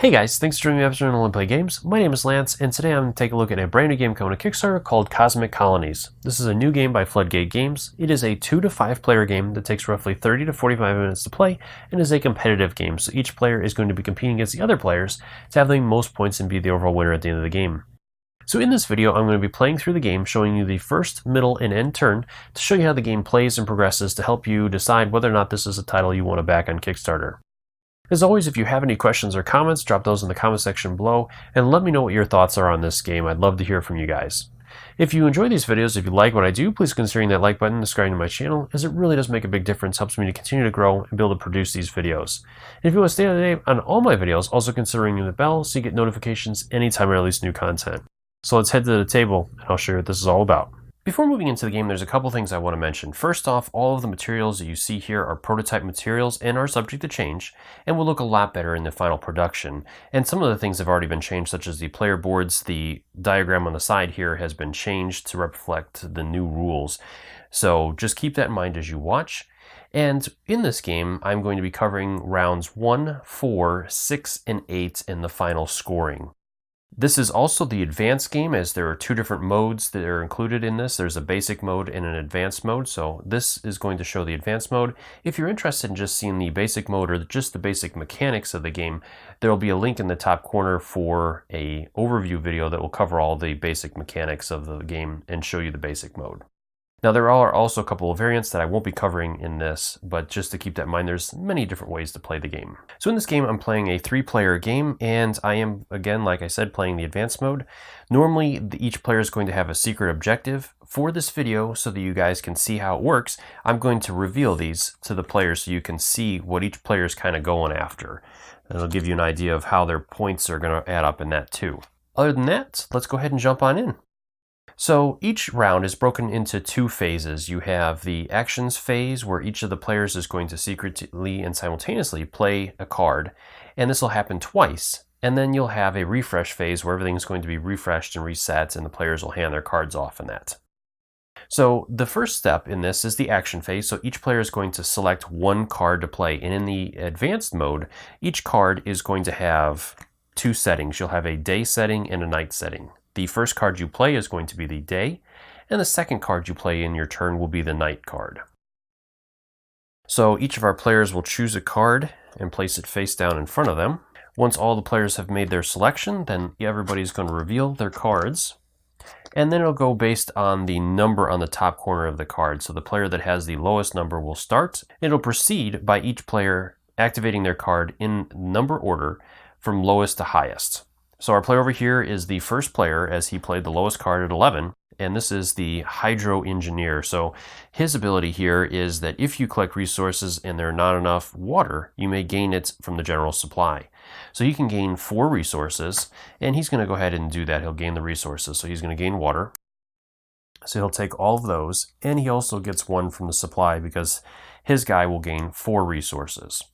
Hey guys, thanks for joining me episode of Only Play Games. My name is Lance, and today I'm going to take a look at a brand new game coming to Kickstarter called Cosmic Colonies. This is a new game by Floodgate Games. It is a 2 to 5 player game that takes roughly 30 to 45 minutes to play and is a competitive game, so each player is going to be competing against the other players to have the most points and be the overall winner at the end of the game. So in this video, I'm going to be playing through the game, showing you the first, middle, and end turn to show you how the game plays and progresses to help you decide whether or not this is a title you want to back on Kickstarter. As always, if you have any questions or comments, drop those in the comment section below and let me know what your thoughts are on this game. I'd love to hear from you guys. If you enjoy these videos, if you like what I do, please consider hitting that like button and subscribing to my channel, as it really does make a big difference, helps me to continue to grow and be able to produce these videos. And if you want to stay up to date on all my videos, also consider ringing the bell so you get notifications anytime I release new content. So let's head to the table and I'll show you what this is all about. Before moving into the game, there's a couple things I want to mention. First off, all of the materials that you see here are prototype materials and are subject to change, and will look a lot better in the final production. And some of the things have already been changed, such as the player boards. The diagram on the side here has been changed to reflect the new rules. So just keep that in mind as you watch. And in this game, I'm going to be covering rounds 1, 4, 6, and 8 in the final scoring. This is also the advanced game, as there are two different modes that are included in this. There's a basic mode and an advanced mode, so this is going to show the advanced mode. If you're interested in just seeing the basic mode or just the basic mechanics of the game, there will be a link in the top corner for an overview video that will cover all the basic mechanics of the game and show you the basic mode. Now, there are also a couple of variants that I won't be covering in this, but just to keep that in mind, there's many different ways to play the game. So in this game, I'm playing a 3-player game, and I am, again, like I said, playing the advanced mode. Normally, each player is going to have a secret objective. For this video, so that you guys can see how it works, I'm going to reveal these to the players so you can see what each player is kind of going after. And it'll give you an idea of how their points are going to add up in that too. Other than that, let's go ahead and jump on in. So each round is broken into 2 phases. You have the actions phase, where each of the players is going to secretly and simultaneously play a card, and this will happen twice. And then you'll have a refresh phase where everything's going to be refreshed and reset, and the players will hand their cards off in that. So the first step in this is the action phase, so each player is going to select one card to play, and in the advanced mode, each card is going to have 2 settings. You'll have a day setting and a night setting. The first card you play is going to be the day, and the second card you play in your turn will be the night card. So each of our players will choose a card and place it face down in front of them. Once all the players have made their selection, then everybody's going to reveal their cards, and then it'll go based on the number on the top corner of the card. So the player that has the lowest number will start. It'll proceed by each player activating their card in number order from lowest to highest. So our player over here is the first player, as he played the lowest card at 11, and this is the Hydro Engineer. So his ability here is that if you collect resources and there are not enough water, you may gain it from the general supply. So he can gain 4 resources, and he's going to go ahead and do that. He'll gain the resources, so he's going to gain water. So he'll take all of those, and he also gets 1 from the supply because his guy will gain 4 resources.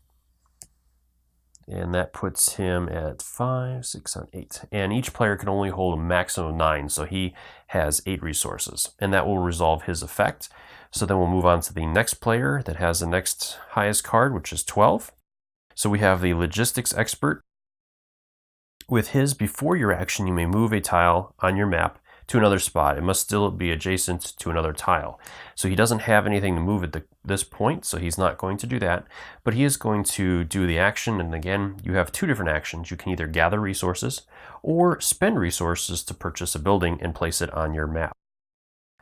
And that puts him at 5, 6, 7, 8. And each player can only hold a maximum of 9, so he has 8 resources. And that will resolve his effect. So then we'll move on to the next player that has the next highest card, which is 12. So we have the Logistics Expert. With his, before your action, you may move a tile on your map to another spot. It must still be adjacent to another tile. So he doesn't have anything to move at this point, so he's not going to do that, but he is going to do the action. And again, you have 2 different actions. You can either gather resources or spend resources to purchase a building and place it on your map.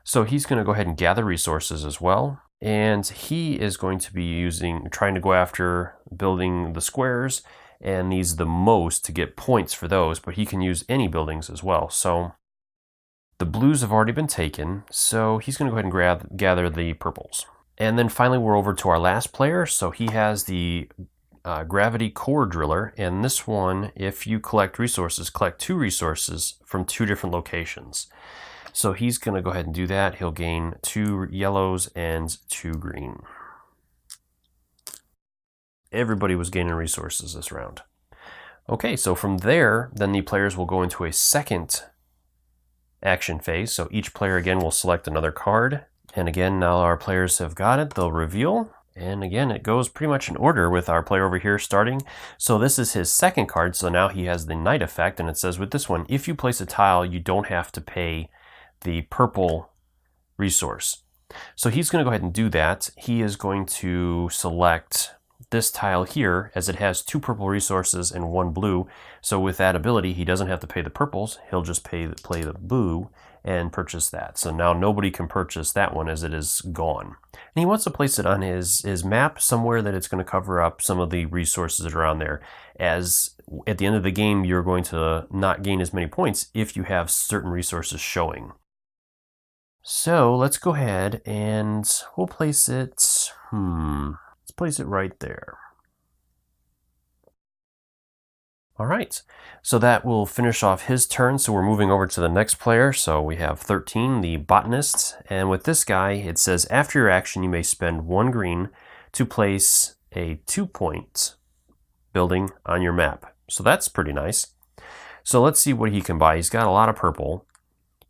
So he's going to go ahead and gather resources as well, and he is going to be trying to go after building the squares, and needs the most to get points for those, but he can use any buildings as well. So the blues have already been taken, so he's going to go ahead and gather the purples. And then finally, we're over to our last player. So he has the Gravity Core Driller, and this one, if you collect resources, collect 2 resources from 2 different locations. So he's going to go ahead and do that. He'll gain 2 yellows and 2 green. Everybody was gaining resources this round. Okay, so from there, then the players will go into a second action phase. So each player again will select another card, and again, now our players have got it, they'll reveal, And again, it goes pretty much in order with our player over here starting. So this is his second card, so now he has the Knight effect, and it says with this one, if you place a tile, you don't have to pay the purple resource. So he's going to go ahead and do that. He is going to select this tile here, as it has 2 purple resources and 1 blue. So with that ability, he doesn't have to pay the purples. He'll just play the blue and purchase that. So now nobody can purchase that one as it is gone. And he wants to place it on his map somewhere that it's going to cover up some of the resources that are on there, as at the end of the game, you're going to not gain as many points if you have certain resources showing. So let's go ahead and we'll place it, let's place it right there. All right, so that will finish off his turn. So we're moving over to the next player. So we have 13, the botanist. And with this guy, it says after your action, you may spend 1 green to place a 2-point building on your map. So that's pretty nice. So let's see what he can buy. He's got a lot of purple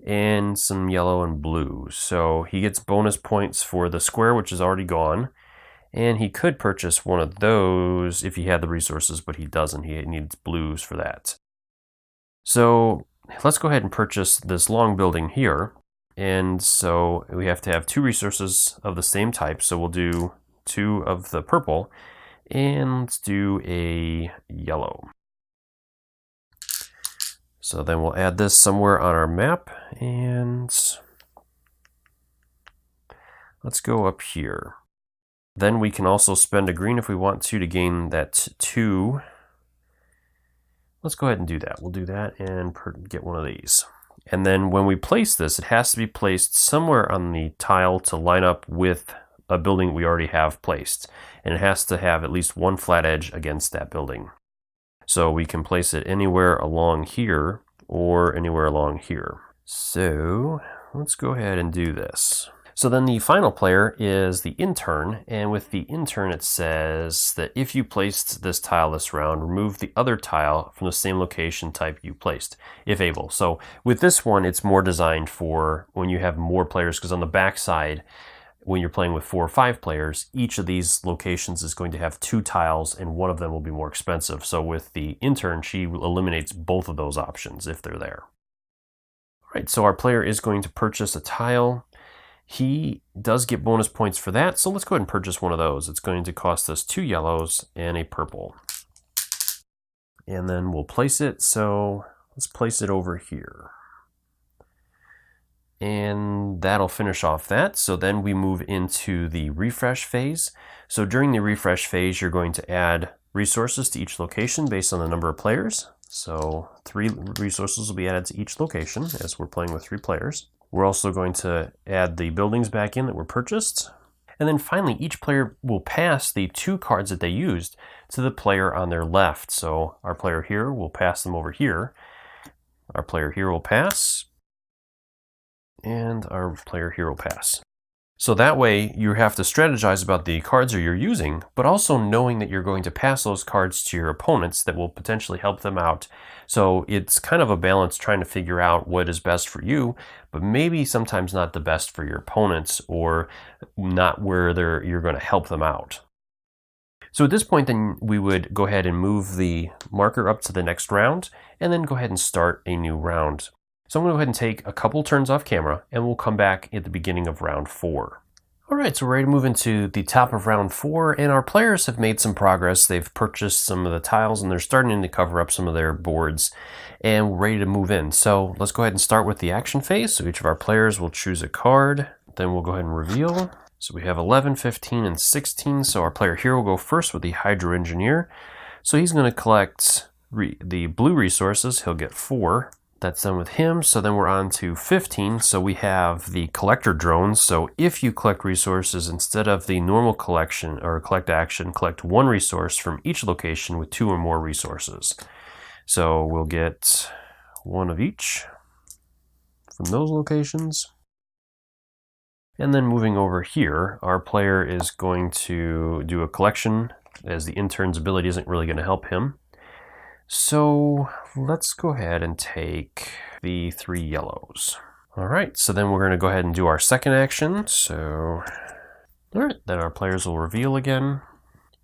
and some yellow and blue. So he gets bonus points for the square, which is already gone. And he could purchase one of those if he had the resources, but he doesn't. He needs blues for that. So let's go ahead and purchase this long building here. And so we have to have 2 resources of the same type. So we'll do 2 of the purple and let's do a yellow. So then we'll add this somewhere on our map, and let's go up here. Then we can also spend a green if we want to gain that 2. Let's go ahead and do that. We'll do that and get one of these. And then when we place this, it has to be placed somewhere on the tile to line up with a building we already have placed. And it has to have at least 1 flat edge against that building. So we can place it anywhere along here or anywhere along here. So let's go ahead and do this. So then the final player is the intern, and with the intern it says that if you placed this tile this round, remove the other tile from the same location type you placed, if able. So with this one, it's more designed for when you have more players, because on the back side, when you're playing with 4 or 5 players, each of these locations is going to have 2 tiles, and one of them will be more expensive. So with the intern, she eliminates both of those options if they're there. All right, so our player is going to purchase a tile. He does get bonus points for that, so let's go ahead and purchase one of those. It's going to cost us 2 yellows and a purple. And then we'll place it, so let's place it over here. And that'll finish off that. So then we move into the refresh phase. So during the refresh phase, you're going to add resources to each location based on the number of players. So 3 resources will be added to each location as we're playing with 3 players. We're also going to add the buildings back in that were purchased. And then finally, each player will pass the 2 cards that they used to the player on their left. So our player here will pass them over here. Our player here will pass. And our player here will pass. So that way you have to strategize about the cards that you're using, but also knowing that you're going to pass those cards to your opponents that will potentially help them out. So it's kind of a balance trying to figure out what is best for you, but maybe sometimes not the best for your opponents, or not where you're going to help them out. So at this point, then we would go ahead and move the marker up to the next round, and then go ahead and start a new round. So I'm going to go ahead and take a couple turns off camera, and we'll come back at the beginning of round 4. All right, so we're ready to move into the top of round 4, and our players have made some progress. They've purchased some of the tiles, and they're starting to cover up some of their boards, and we're ready to move in. So let's go ahead and start with the action phase. So each of our players will choose a card, then we'll go ahead and reveal. So we have 11, 15, and 16. So our player here will go first with the Hydro Engineer. So he's going to collect the blue resources. He'll get 4. That's done with him. So then we're on to 15. So we have the collector drones. So if you collect resources, instead of the normal collection or collect action, collect 1 resource from each location with 2 or more resources. So we'll get 1 of each from those locations. And then moving over here, our player is going to do a collection, as the intern's ability isn't really going to help him. So let's go ahead and take the 3 yellows. All right, so then we're going to go ahead and do our second action. So Alright, then our players will reveal again.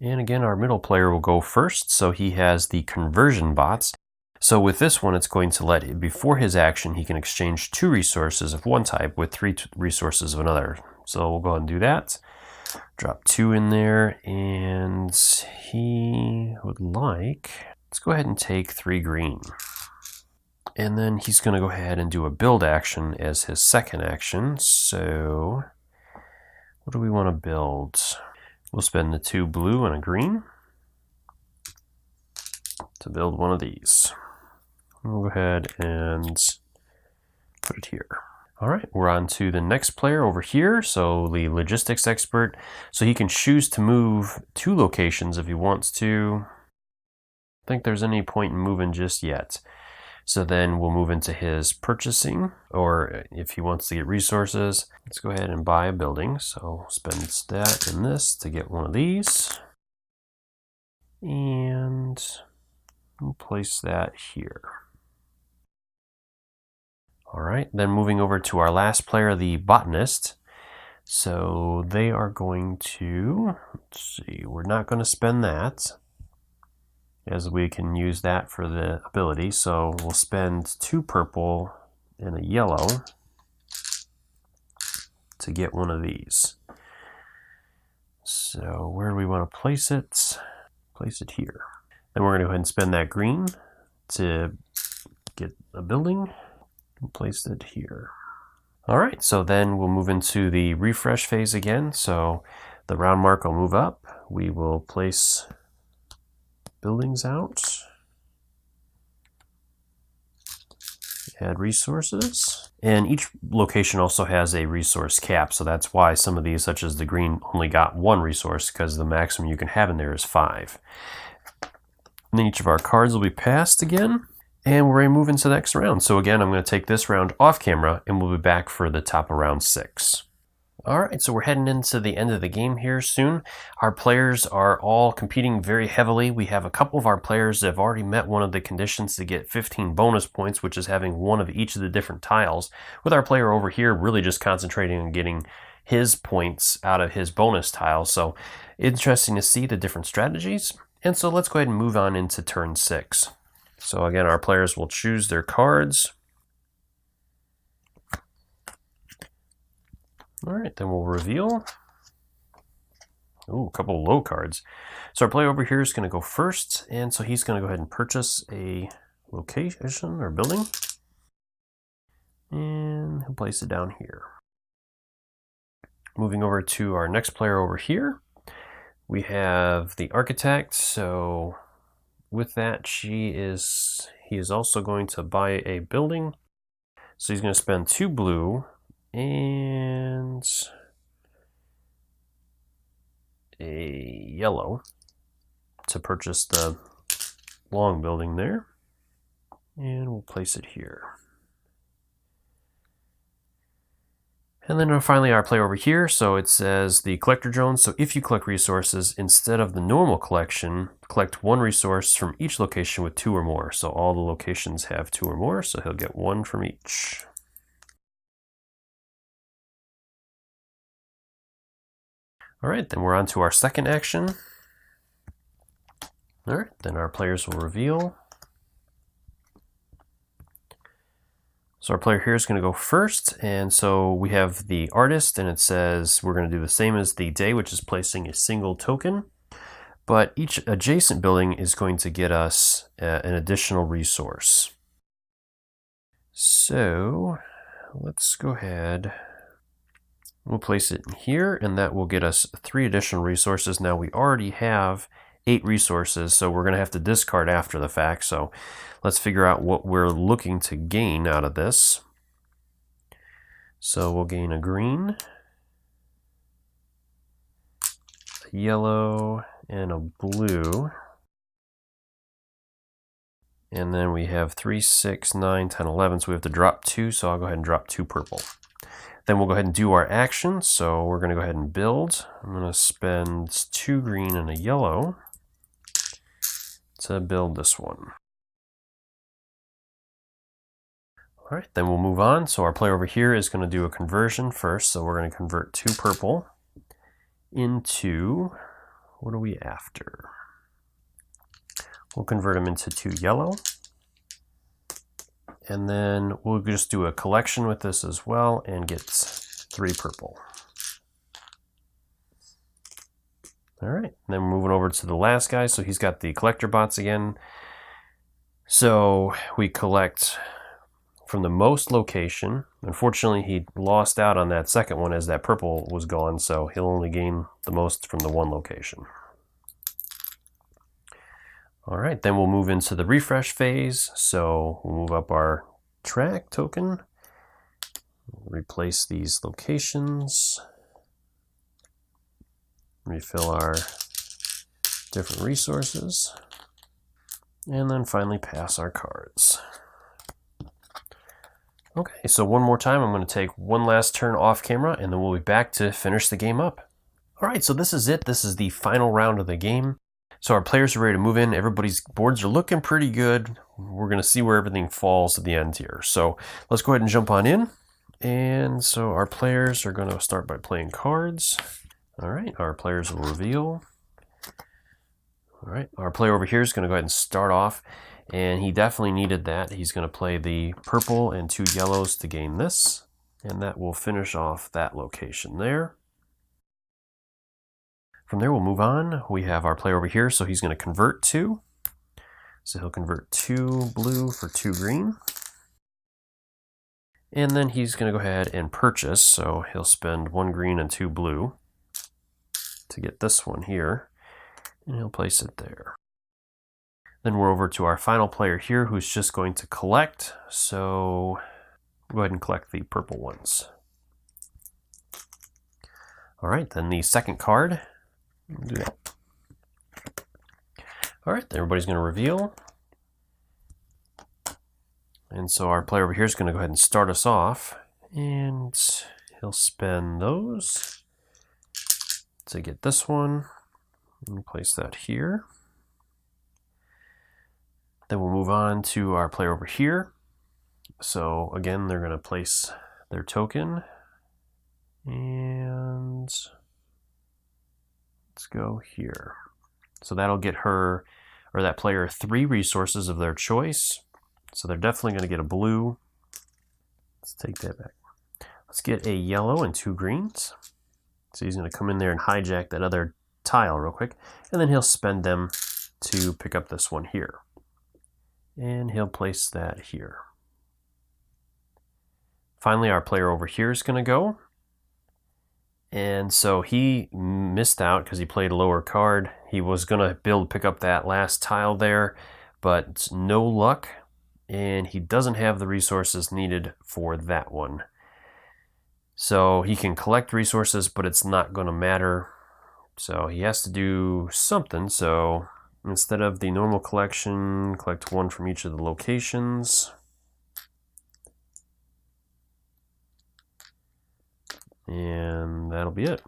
And again, our middle player will go first, so he has the conversion bots. So with this one, it's going to let, before his action, he can exchange 2 resources of one type with 3 resources of another. So we'll go ahead and do that. Drop 2 in there, and he would like, let's go ahead and take 3 green. And then he's going to go ahead and do a build action as his second action. So what do we want to build? We'll spend the 2 blue and a green to build one of these. We'll go ahead and put it here. All right, we're on to the next player over here. So the logistics expert. So he can choose to move 2 locations if he wants to. I think there's any point in moving just yet. So then we'll move into his purchasing, or if he wants to get resources, let's go ahead and buy a building. So spend that and this to get one of these. And we'll place that here. All right, then moving over to our last player, the botanist. So they are going to, let's see, we're not going to spend that, as we can use that for the ability. So we'll spend 2 purple and a yellow to get one of these. So where do we want to place it? Place it here. Then we're going to go ahead and spend that green to get a building and place it here. All right, so then we'll move into the refresh phase again. So the round mark will move up. We will place buildings out, add resources, and each location also has a resource cap, so that's why some of these, such as the green, only got 1 resource, because the maximum you can have in there is 5. And then each of our cards will be passed again, and we're going to move into the next round. So again, I'm going to take this round off camera, and we'll be back for the top of round 6. Alright, so we're heading into the end of the game here soon. Our players are all competing very heavily. We have a couple of our players that have already met one of the conditions to get 15 bonus points, which is having 1 of each of the different tiles, with our player over here really just concentrating on getting his points out of his bonus tiles. So interesting to see the different strategies. And so let's go ahead and move on into turn 6. So again, our players will choose their cards. All right, then we'll reveal. Ooh, a couple of low cards. So our player over here is going to go first, and so he's going to go ahead and purchase a location or building. And he'll place it down here. Moving over to our next player over here, we have the architect. So with that, he is also going to buy a building. So he's going to spend 2 blue and a yellow to purchase the long building there, and we'll place it here. And then finally our player over here, so it says the collector zone. So if you collect resources, instead of the normal collection, collect 1 resource from each location with 2 or more. So all the locations have 2 or more, so he'll get 1 from each. All right, then we're on to our second action. All right, then our players will reveal. So our player here is going to go first, and so we have the artist, and it says we're going to do the same as the day, which is placing a single token, but each adjacent building is going to get us an additional resource. So let's go ahead. We'll place it here, and that will get us 3 additional resources. Now we already have 8 resources, so we're going to have to discard after the fact. So let's figure out what we're looking to gain out of this. So we'll gain a green, a yellow, and a blue. And then we have 3, 6, 9, 10, 11, so we have to drop 2, so I'll go ahead and drop 2 purple. Then we'll go ahead and do our action. So we're going to go ahead and build. I'm going to spend 2 green and a yellow to build this one. All right, then we'll move on. So our player over here is going to do a conversion first. So we're going to convert 2 purple into, what are we after? We'll convert them into 2 yellow. And then we'll just do a collection with this as well and get 3 purple. All right, and then we're moving over to the last guy. So he's got the collector bots again. So we collect from the most location. Unfortunately, he lost out on that second one as that purple was gone, so he'll only gain the most from the one location. All right, then we'll move into the refresh phase. So we'll move up our track token, replace these locations, refill our different resources, and then finally pass our cards. Okay, so one more time, I'm going to take one last turn off camera, and then we'll be back to finish the game up. All right, so this is it. This is the final round of the game. So our players are ready to move in. Everybody's boards are looking pretty good. We're going to see where everything falls at the end here. So let's go ahead and jump on in. And so our players are going to start by playing cards. All right, our players will reveal. All right, our player over here is going to go ahead and start off. And he definitely needed that. He's going to play the purple and 2 yellows to gain this. And that will finish off that location there. From there, we'll move on. We have our player over here, so he's going to convert 2. So he'll convert 2 blue for 2 green. And then he's going to go ahead and purchase, so he'll spend 1 green and 2 blue to get this one here. And he'll place it there. Then we're over to our final player here, who's just going to collect. So go ahead and collect the purple ones. All right, then the second card. We'll do that. All right, everybody's going to reveal. And so our player over here is going to go ahead and start us off. And he'll spend those to get this one. And place that here. Then we'll move on to our player over here. So again, they're going to place their token. And let's go here. So that'll get her, or that player, 3 resources of their choice. So they're definitely going to get a blue. Let's take that back. Let's get a yellow and 2 greens. So he's going to come in there and hijack that other tile real quick. And then he'll spend them to pick up this one here. And he'll place that here. Finally, our player over here is going to go. And so he missed out because he played a lower card. He was going to be able to pick up that last tile there, but no luck. And he doesn't have the resources needed for that one. So he can collect resources, but it's not going to matter. So he has to do something. So instead of the normal collection, collect 1 from each of the locations. And that'll be it.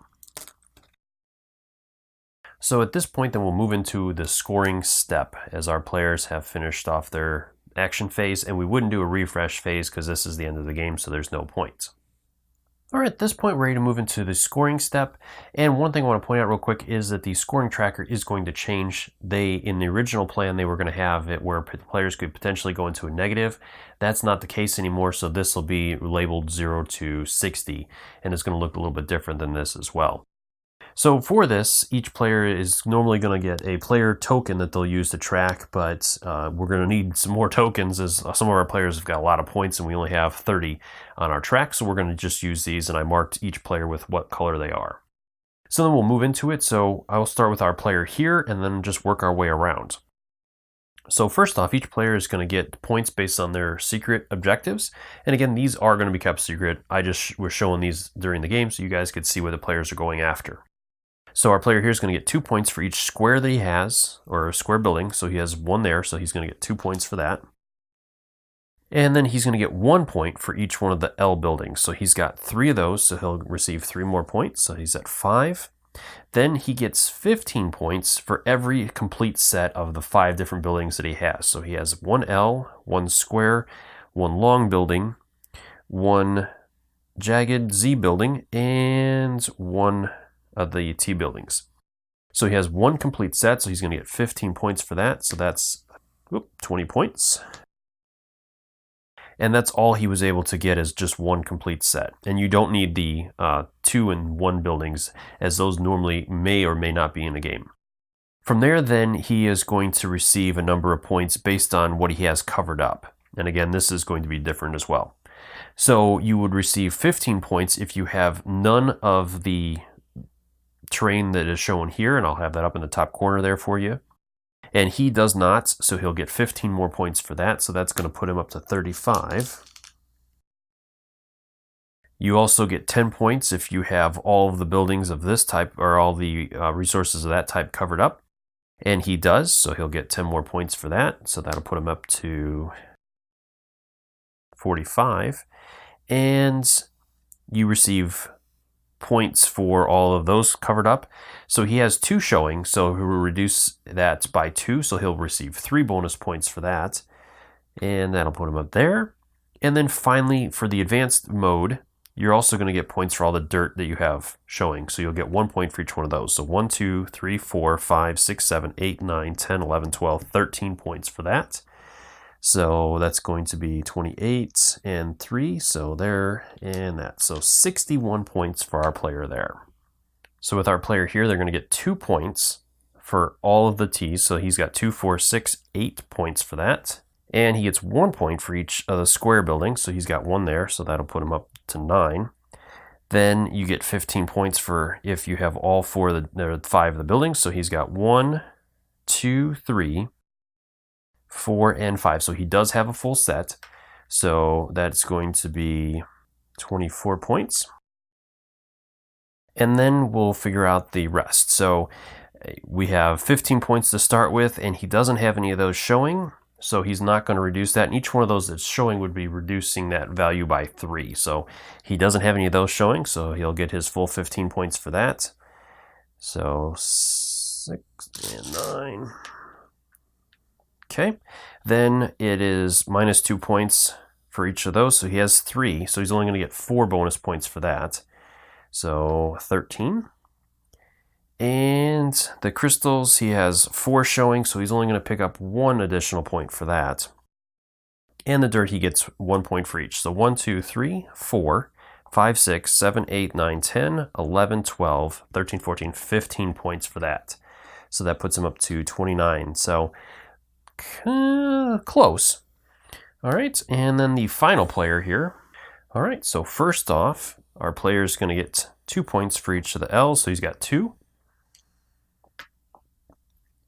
So at this point, then we'll move into the scoring step as our players have finished off their action phase, and we wouldn't do a refresh phase because this is the end of the game, so there's no points. All right, at this point, we're ready to move into the scoring step. And one thing I want to point out real quick is that the scoring tracker is going to change. In the original plan, they were going to have it where players could potentially go into a negative. That's not the case anymore, so this will be labeled 0 to 60, and it's going to look a little bit different than this as well. So for this, each player is normally going to get a player token that they'll use to track, but we're going to need some more tokens as some of our players have got a lot of points and we only have 30 on our track, so we're going to just use these, and I marked each player with what color they are. So then we'll move into it. So I'll start with our player here and then just work our way around. So first off, each player is going to get points based on their secret objectives. And again, these are going to be kept secret. I just was showing these during the game so you guys could see what the players are going after. So our player here is going to get 2 points for each square that he has, or a square building. So he has 1 there, so he's going to get 2 points for that. And then he's going to get 1 point for each one of the L buildings. So he's got 3 of those, so he'll receive 3 more points. So he's at 5. Then he gets 15 points for every complete set of the 5 different buildings that he has. So he has 1 L, 1 square, 1 long building, 1 jagged Z building, and 1 of the T buildings. So he has one complete set, so he's going to get 15 points for that. So that's 20 points. And that's all he was able to get, is just one complete set. And you don't need the 2 and 1 buildings, as those normally may or may not be in the game. From there, then, he is going to receive a number of points based on what he has covered up. And again, this is going to be different as well. So you would receive 15 points if you have none of the terrain that is shown here, and I'll have that up in the top corner there for you. And he does not, so he'll get 15 more points for that, so that's going to put him up to 35. You also get 10 points if you have all of the buildings of this type, or all the resources of that type covered up. And he does, so he'll get 10 more points for that, so that'll put him up to 45. And you receive points for all of those covered up. So he has 2 showing, so he'll reduce that by 2, so he'll receive 3 bonus points for that. And that'll put him up there. And then finally, for the advanced mode, you're also going to get points for all the dirt that you have showing. So you'll get 1 point for each one of those. So 1, 2, 3, 4, 5, 6, 7, 8, 9, 10, 11, 12, 13 points for that. So that's going to be 28 and 3, so there and that. So 61 points for our player there. So with our player here, they're going to get 2 points for all of the T's. So he's got 2, 4, 6, 8 points for that. And he gets 1 point for each of the square buildings. So he's got 1 there, so that'll put him up to 9. Then you get 15 points for if you have all 5 of the buildings. So he's got 1, 2, 3, 4, and 5. So he does have a full set. So that's going to be 24 points. And then we'll figure out the rest. So we have 15 points to start with, and he doesn't have any of those showing. So he's not going to reduce that. And each one of those that's showing would be reducing that value by 3. So he doesn't have any of those showing, so he'll get his full 15 points for that. So 6 and 9. Okay, then it is minus 2 points for each of those, so he has 3, so he's only going to get 4 bonus points for that. So 13. And the crystals, he has 4 showing, so he's only going to pick up 1 additional point for that. And the dirt, he gets 1 point for each. So 1, 2, 3, 4, 5, 6, 7, 8, 9, 10, 11, 12, 13, 14, 15 points for that. So that puts him up to 29. So close. All right, and then the final player here. All right, so first off, our player is going to get 2 points for each of the L's, so he's got 2.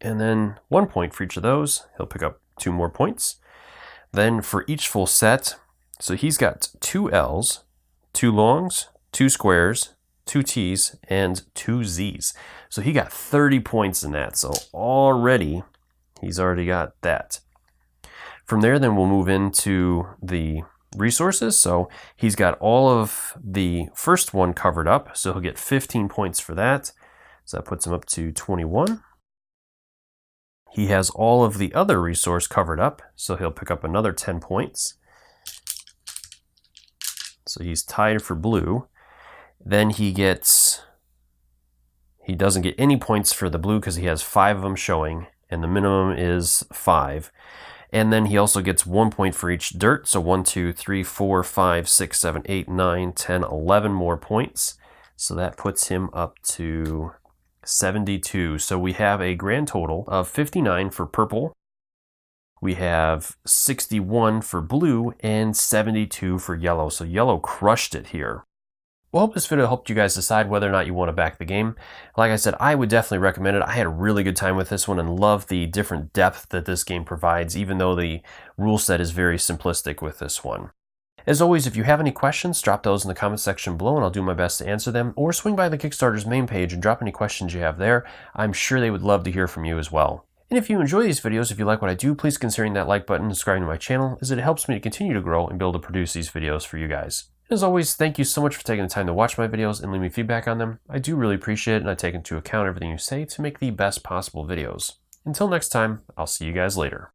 And then 1 point for each of those. He'll pick up 2 more points. Then for each full set, so he's got 2 L's, 2 longs, 2 squares, 2 T's, and 2 Z's. So he got 30 points in that. So already, he's already got that. From there, then we'll move into the resources. So he's got all of the first one covered up. So he'll get 15 points for that. So that puts him up to 21. He has all of the other resource covered up. So he'll pick up another 10 points. So he's tied for blue. Then he doesn't get any points for the blue because he has 5 of them showing, and the minimum is 5. And then he also gets 1 point for each dirt. So 1, 2, 3, 4, 5, 6, 7, 8, 9, 10, 11 more points. So that puts him up to 72. So we have a grand total of 59 for purple. We have 61 for blue and 72 for yellow. So yellow crushed it here. Well, I hope this video helped you guys decide whether or not you want to back the game. Like I said, I would definitely recommend it. I had a really good time with this one and love the different depth that this game provides, even though the rule set is very simplistic with this one. As always, if you have any questions, drop those in the comment section below and I'll do my best to answer them, or swing by the Kickstarter's main page and drop any questions you have there. I'm sure they would love to hear from you as well. And if you enjoy these videos, if you like what I do, please consider hitting that like button and subscribing to my channel, as it helps me to continue to grow and be able to produce these videos for you guys. As always, thank you so much for taking the time to watch my videos and leave me feedback on them. I do really appreciate it, and I take into account everything you say to make the best possible videos. Until next time, I'll see you guys later.